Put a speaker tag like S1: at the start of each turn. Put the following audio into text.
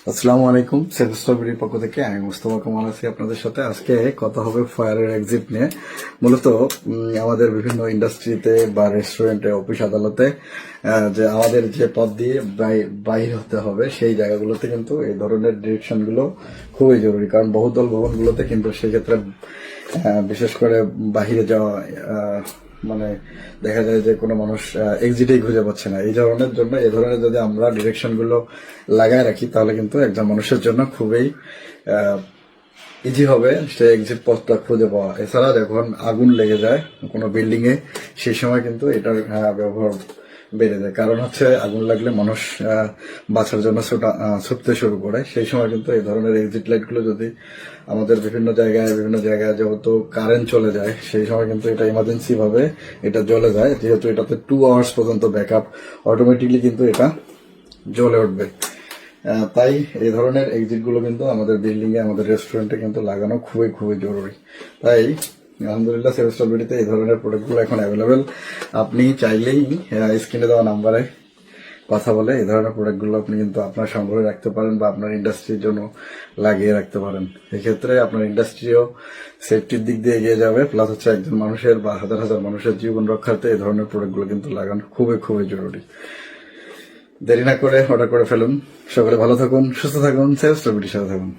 S1: আসসালামু আলাইকুম। সেলফ স্ট্রবেরির পক্ষ থেকে আমি মুস্তফা কামাল আছি আপনাদের সাথে। আজকে কথা হবে ফায়ারের এক্সিট নিয়ে। মূলত আমাদের বিভিন্ন ইন্ডাস্ট্রিতে বা রেস্টুরেন্টে, অফিস আদালতে যে আমাদের যে পথ দিয়ে বাইর হতে হবে সেই জায়গাগুলোতে কিন্তু এই ধরনের ডিরেকশনগুলো খুবই জরুরি। কারণ বহুতল ভবনগুলোতে কিন্তু সেই ক্ষেত্রে বিশেষ করে বাহিরে যাওয়া মানে দেখা যায় যে কোনো মানুষ এক্সিটেই খুঁজে পাচ্ছে না। এই ধরনের জন্য এই ধরনের যদি আমরা ডিরেকশন গুলো লাগায় রাখি তাহলে কিন্তু একজন মানুষের জন্য খুবই ইজি হবে সে এক্সিট পথটা খুঁজে পাওয়া। এছাড়া যখন আগুন লেগে যায় কোনো বিল্ডিং এ সেই সময় কিন্তু এটার ব্যবহার বেড়ে যায়। কারণ হচ্ছে আগুন লাগলে মানুষ বাঁচার জন্য ছুটতে শুরু করে। সেই সময় কিন্তু এই ধরনের এক্সিট লাইট গুলো যদি আমাদের বিভিন্ন জায়গায় যেহেতু কারেন্ট চলে যায় সেই সময় কিন্তু এটা ইমার্জেন্সি ভাবে এটা জ্বলে যায়। যেহেতু এটাতে 2 আওয়ার্স পর্যন্ত ব্যাকআপ, অটোমেটিকলি কিন্তু এটা জ্বলে উঠবে। তাই এই ধরনের এক্সিট গুলো কিন্তু আমাদের বিল্ডিং এ, আমাদের রেস্টুরেন্টে কিন্তু লাগানো খুবই খুবই জরুরি। তাই আলহামদুলিল্লাহ সেলফ স্ট্রবেরিতে এই ধরনের প্রোডাক্টগুলো এখন অ্যাভেলেবেল। আপনি চাইলেই স্ক্রিনে দেওয়া নাম্বারে কথা বলে এই ধরনের প্রোডাক্টগুলো আপনি কিন্তু আপনার সংগ্রহে রাখতে পারেন বা আপনার ইন্ডাস্ট্রির জন্য লাগিয়ে রাখতে পারেন। এক্ষেত্রে আপনার ইন্ডাস্ট্রিও সেফটির দিক দিয়ে এগিয়ে যাবে, প্লাস হচ্ছে একজন মানুষের বা হাজার হাজার মানুষের জীবন রক্ষার্থে এই ধরনের প্রোডাক্টগুলো কিন্তু লাগানো খুবই খুবই জরুরি। দেরি না করে অর্ডার করে ফেলুন। সকলে ভালো থাকুন, সুস্থ থাকুন, সেলফ স্ট্রবেরির সাথে থাকুন।